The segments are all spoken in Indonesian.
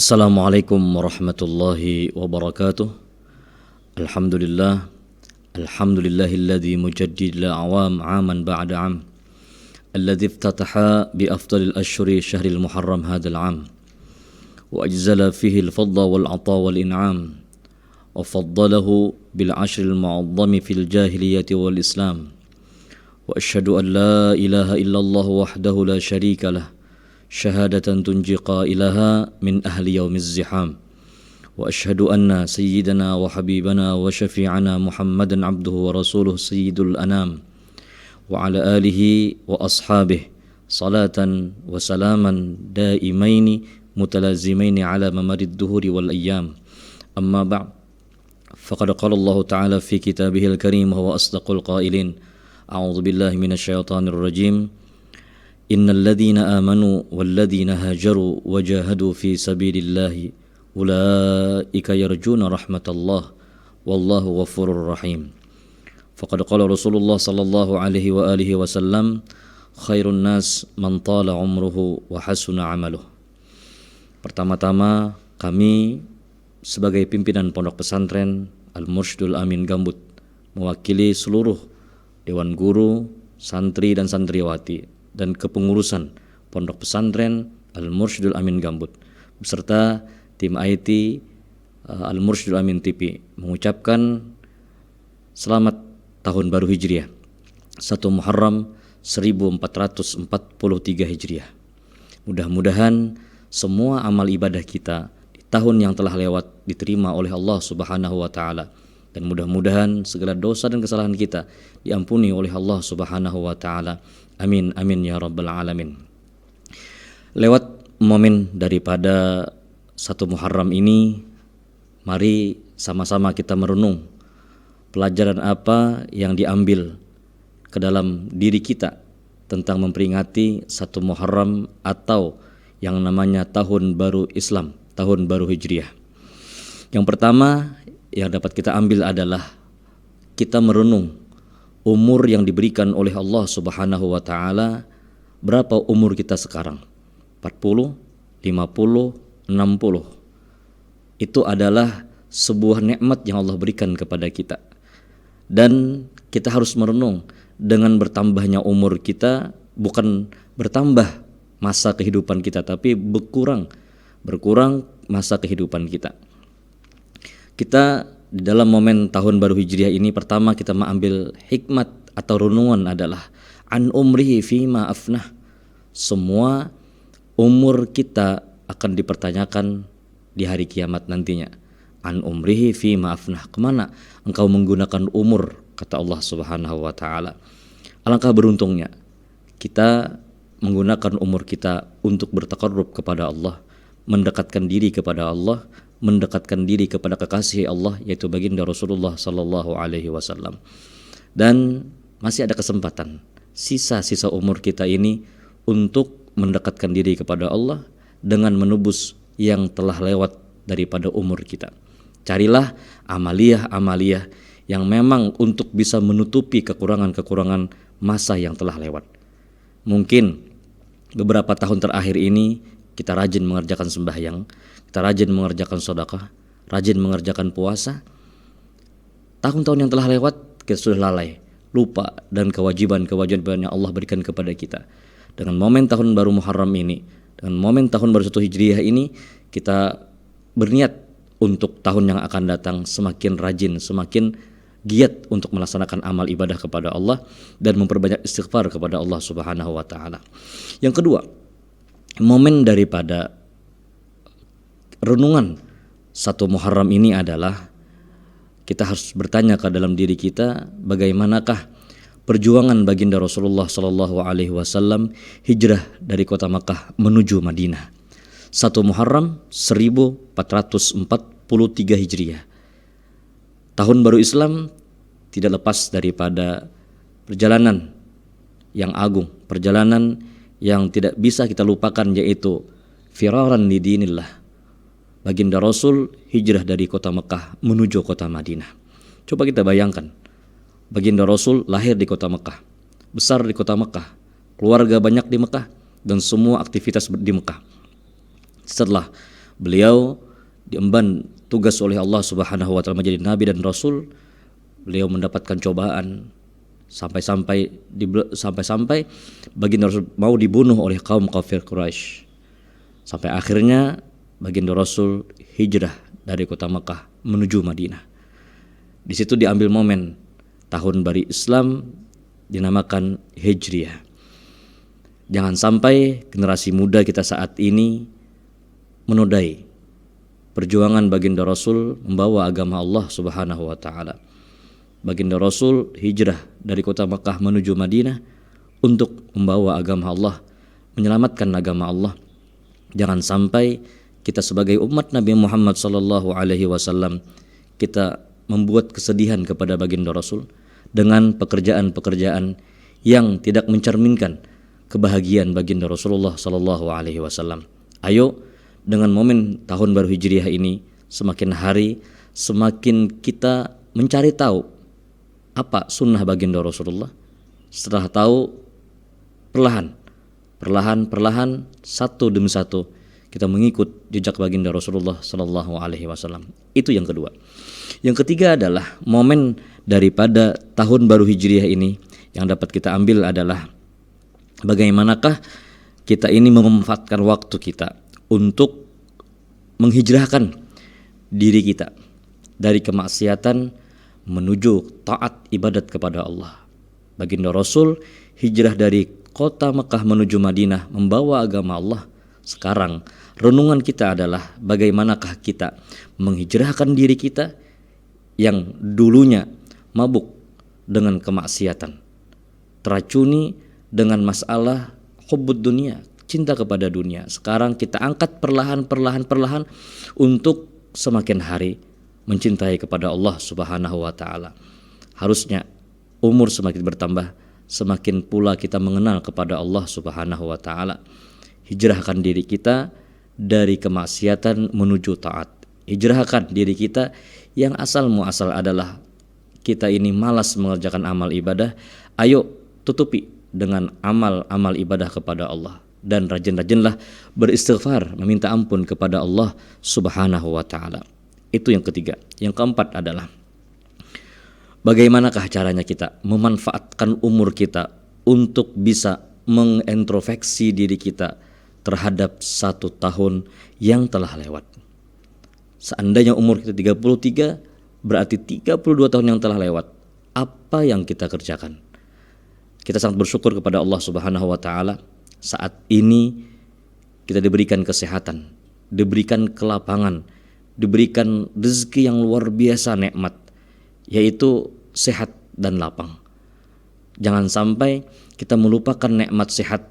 Assalamualaikum warahmatullahi wabarakatuh. Alhamdulillah. Alhamdulillahilladzi mujaddid al-a'wam 'aman ba'da 'am. Alladzi iftataha bi afdalil ashhuri syahril muharram hadzal 'am. Wa ajzala fihi al-fadla wal 'ata wal in'am. Wa faddalahu bil 'ashril mu'azzami fil jahiliyyati wal islam. Wa asyhadu an la ilaha illallah wahdahu la syarika lah. Syahadatan tunji qailaha min ahli yaumiz ziham. Wa ashhadu anna sayyidana wa habibana wa syafi'ana Muhammadan abduhu wa rasuluh sayyidul anam. Wa ala alihi wa ashabihi salatan wa salaman daimaini mutalazimaini ala mamarid duhuri wal ayyam. Amma ba'd. Faqad qala Allah ta'ala fi kitabihil karim wa huwa asdaqul qailin. A'udzu billahi minasy syaithanir rajim. Innal ladzina amanu wal ladzina hajaru wajahadu fi sabilillahi ulaika yarjuna rahmatallah wallahu ghafurur rahim. Faqad qala Rasulullah sallallahu alaihi wa alihi wasallam, khairun nas man tala umruhu wa hasuna amaluh. Pertama-tama kami sebagai pimpinan Pondok Pesantren Al-Mursyidul Amin Gambut mewakili seluruh dewan guru, santri dan santriwati dan kepengurusan Pondok Pesantren Al-Mursyidul Amin Gambut beserta tim IT Al-Mursyidul Amin TV mengucapkan selamat tahun baru Hijriah 1 Muharram 1443 Hijriah. Mudah-mudahan semua amal ibadah kita di tahun yang telah lewat diterima oleh Allah Subhanahu wa taala, dan mudah-mudahan segala dosa dan kesalahan kita diampuni oleh Allah Subhanahu wa taala. Amin amin ya rabbal alamin. Lewat momen daripada 1 Muharram ini, mari sama-sama kita merenung pelajaran apa yang diambil ke dalam diri kita tentang memperingati 1 Muharram atau yang namanya tahun baru Islam, tahun baru Hijriah. Yang pertama yang dapat kita ambil adalah kita merenung umur yang diberikan oleh Allah Subhanahu wa taala. Berapa umur kita sekarang? 40, 50, 60. Itu adalah sebuah nikmat yang Allah berikan kepada kita. Dan kita harus merenung, dengan bertambahnya umur kita bukan bertambah masa kehidupan kita, tapi berkurang masa kehidupan kita. Kita di dalam momen tahun baru Hijriah ini, pertama kita mengambil hikmat atau renungan adalah an umrihi fima afnah. Semua umur kita akan dipertanyakan di hari kiamat nantinya. An umrihi fima afnah, kemana engkau menggunakan umur, kata Allah Subhanahu wa taala. Alangkah beruntungnya kita menggunakan umur kita untuk bertaqarrub kepada Allah, mendekatkan diri kepada Allah, mendekatkan diri kepada kekasih Allah, yaitu baginda Rasulullah sallallahu alaihi wasallam. Dan masih ada kesempatan sisa-sisa umur kita ini untuk mendekatkan diri kepada Allah dengan menebus yang telah lewat daripada umur kita. Carilah amaliyah-amaliyah yang memang untuk bisa menutupi kekurangan-kekurangan masa yang telah lewat. Mungkin beberapa tahun terakhir ini kita rajin mengerjakan sembahyang, kita rajin mengerjakan sedekah, rajin mengerjakan puasa. Tahun-tahun yang telah lewat kita sudah lalai, lupa dan kewajiban-kewajiban yang Allah berikan kepada kita. Dengan momen tahun baru Muharram ini, dengan momen tahun baru 1 Hijriah ini, kita berniat untuk tahun yang akan datang semakin rajin, semakin giat untuk melaksanakan amal ibadah kepada Allah dan memperbanyak istighfar kepada Allah Subhanahu wa taala. Yang kedua, momen daripada renungan 1 Muharram ini adalah kita harus bertanya ke dalam diri kita, bagaimanakah perjuangan baginda Rasulullah sallallahu alaihi wasallam hijrah dari kota Makkah menuju Madinah. 1 Muharram 1443 Hijriah. Tahun baru Islam tidak lepas daripada perjalanan yang agung, perjalanan yang tidak bisa kita lupakan, yaitu firaran li dinillah. Baginda Rasul hijrah dari kota Mekah menuju kota Madinah. Coba kita bayangkan, baginda Rasul lahir di kota Mekah, besar di kota Mekah, keluarga banyak di Mekah, dan semua aktivitas di Mekah. Setelah Beliau diemban tugas oleh Allah Subhanahu wa taala menjadi nabi dan rasul. Beliau mendapatkan cobaan sampai-sampai baginda Rasul mau dibunuh oleh kaum kafir Quraisy. Sampai akhirnya baginda Rasul hijrah dari kota Mekah menuju Madinah. Di situ diambil momen tahun baru Islam dinamakan Hijriah. Jangan sampai generasi muda kita saat ini menodai perjuangan baginda Rasul membawa agama Allah Subhanahu wa taala. Baginda Rasul hijrah dari kota Mekah menuju Madinah untuk membawa agama Allah, menyelamatkan agama Allah. Jangan sampai kita sebagai umat Nabi Muhammad sallallahu alaihi wasallam kita membuat kesedihan kepada baginda Rasul dengan pekerjaan-pekerjaan yang tidak mencerminkan kebahagiaan baginda Rasulullah sallallahu alaihi wasallam. Ayo, dengan momen tahun baru Hijriah ini, semakin hari semakin kita mencari tahu apa sunnah baginda Rasulullah. Setelah tahu, perlahan satu demi satu kita mengikut jejak baginda Rasulullah sallallahu alaihi wasallam. Itu yang kedua. Yang ketiga adalah momen daripada tahun baru Hijriah ini yang dapat kita ambil adalah bagaimanakah kita ini memanfaatkan waktu kita untuk menghijrahkan diri kita dari kemaksiatan menuju taat ibadat kepada Allah. Baginda Rasul hijrah dari kota Mekah menuju Madinah membawa agama Allah. Sekarang renungan kita adalah bagaimanakah kita menghijrahkan diri kita yang dulunya mabuk dengan kemaksiatan, teracuni dengan masalah hubbud dunia, cinta kepada dunia. Sekarang kita angkat perlahan untuk semakin hari mencintai kepada Allah Subhanahu wa taala. Harusnya umur semakin bertambah, semakin pula kita mengenal kepada Allah Subhanahu wa taala. Hijrahkan diri kita dari kemaksiatan menuju taat. Hijrahkan diri kita yang asal muasal adalah kita ini malas mengerjakan amal ibadah. Ayo tutupi dengan amal-amal ibadah kepada Allah dan rajin-rajinlah beristighfar, meminta ampun kepada Allah Subhanahu wa taala. Itu yang ketiga. Yang keempat adalah bagaimanakah caranya kita memanfaatkan umur kita untuk bisa mengintrospeksi diri kita terhadap 1 tahun yang telah lewat. Seandainya umur kita 33, berarti 32 tahun yang telah lewat. Apa yang kita kerjakan? Kita sangat bersyukur kepada Allah Subhanahu wa taala saat ini kita diberikan kesehatan, diberikan kelapangan, diberikan rezeki yang luar biasa nikmat, yaitu sehat dan lapang. Jangan sampai kita melupakan nikmat sehat,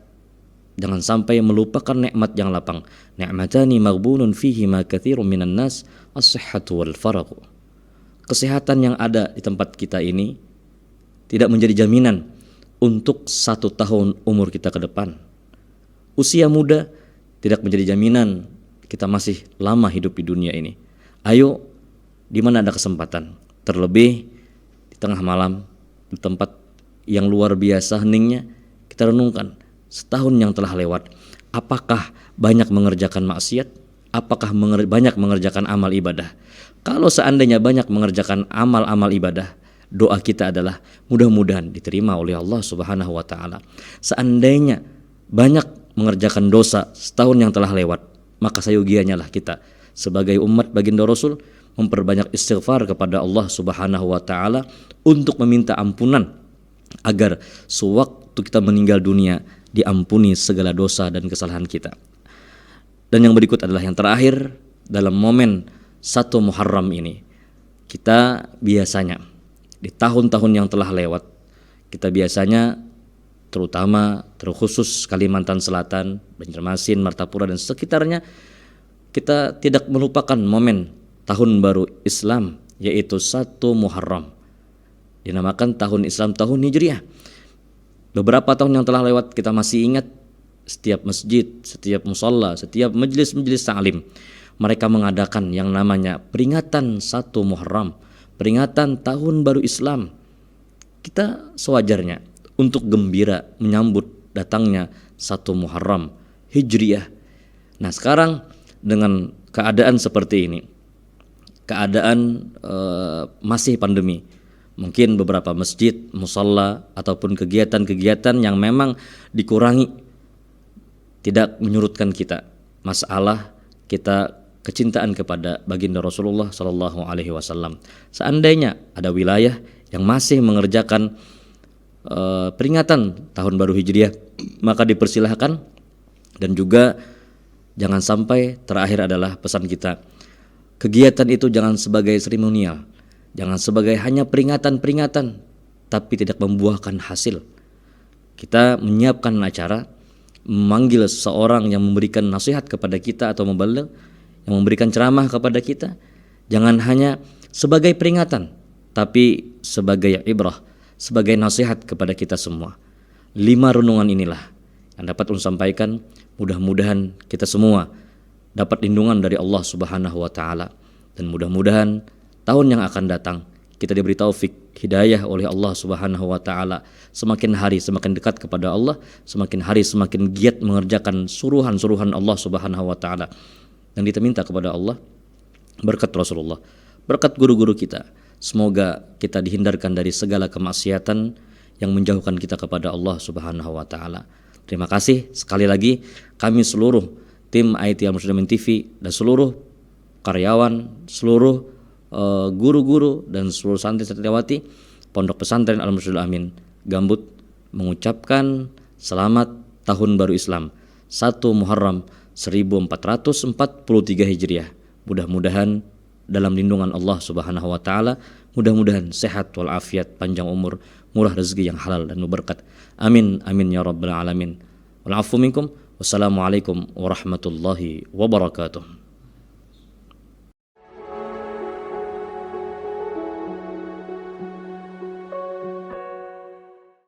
jangan sampai melupakan nikmat yang lapang. Ni'matani maghbunun fihi ma katsirun minan nas, as-sihhatu wal faragh. Kesehatan yang ada di tempat kita ini tidak menjadi jaminan untuk 1 tahun umur kita ke depan. Usia muda tidak menjadi jaminan kita masih lama hidup di dunia ini. Ayo, di mana ada kesempatan, terlebih di tengah malam, di tempat yang luar biasa heningnya, kita renungkan 1 tahun yang telah lewat. Apakah banyak mengerjakan maksiat? Apakah banyak mengerjakan amal ibadah? Kalau seandainya banyak mengerjakan amal-amal ibadah, doa kita adalah mudah-mudahan diterima oleh Allah Subhanahu wa taala. Seandainya banyak mengerjakan dosa 1 tahun yang telah lewat, maka sayogianya lah kita sebagai umat baginda Rasul memperbanyak istighfar kepada Allah Subhanahu wa taala untuk meminta ampunan agar sewaktu kita meninggal dunia diampuni segala dosa dan kesalahan kita. Dan yang berikut adalah yang terakhir, dalam momen 1 Muharram ini kita biasanya di tahun-tahun yang telah lewat, kita biasanya terkhusus Kalimantan Selatan, Banjarmasin, Martapura dan sekitarnya, kita tidak melupakan momen tahun baru Islam, yaitu 1 Muharram. Dinamakan tahun Islam, tahun Hijriah. Beberapa tahun yang telah lewat kita masih ingat setiap masjid, setiap musalla, setiap majelis-majelis ta'lim, mereka mengadakan yang namanya peringatan 1 Muharram, peringatan tahun baru Islam. Kita sewajarnya untuk gembira menyambut datangnya 1 Muharram Hijriah. Nah, sekarang dengan keadaan seperti ini, keadaan masih pandemi, mungkin beberapa masjid, musalla ataupun kegiatan-kegiatan yang memang dikurangi tidak menyurutkan kita masalah kita kecintaan kepada baginda Rasulullah Shallallahu Alaihi Wasallam. Seandainya ada wilayah yang masih mengerjakan peringatan tahun baru Hijriah, maka dipersilahkan. Dan juga jangan sampai, terakhir adalah pesan kita, kegiatan itu jangan sebagai seremonial, jangan sebagai hanya peringatan-peringatan tapi tidak membuahkan hasil. Kita menyiapkan acara, memanggil seseorang yang memberikan nasihat kepada kita atau mubaligh, yang memberikan ceramah kepada kita, jangan hanya sebagai peringatan tapi sebagai ibrah, sebagai nasihat kepada kita semua. 5 renungan inilah yang dapat saya sampaikan. Mudah-mudahan kita semua dapat lindungan dari Allah Subhanahu wa taala, dan mudah-mudahan tahun yang akan datang kita diberi taufik hidayah oleh Allah Subhanahu wa taala, semakin hari semakin dekat kepada Allah, semakin hari semakin giat mengerjakan suruhan-suruhan Allah Subhanahu wa taala. Dan kita minta kepada Allah berkat Rasulullah, berkat guru-guru kita, semoga kita dihindarkan dari segala kemaksiatan yang menjauhkan kita kepada Allah Subhanahu wa taala. Terima kasih sekali lagi kami seluruh tim IT Al-Mursyidul Amin TV dan seluruh karyawan, seluruh guru-guru dan seluruh santri-santriwati Pondok Pesantren Al-Mursyidul Amin Gambut mengucapkan selamat Tahun Baru Islam 1 Muharram 1443 Hijriah. Mudah-mudahan dalam lindungan Allah Subhanahu wa taala, mudah-mudahan sehat walafiat, panjang umur, murah rezeki yang halal dan berkat. Amin amin ya rabbal alamin. Wal afu minkum. Wassalamualaikum warahmatullahi wabarakatuh.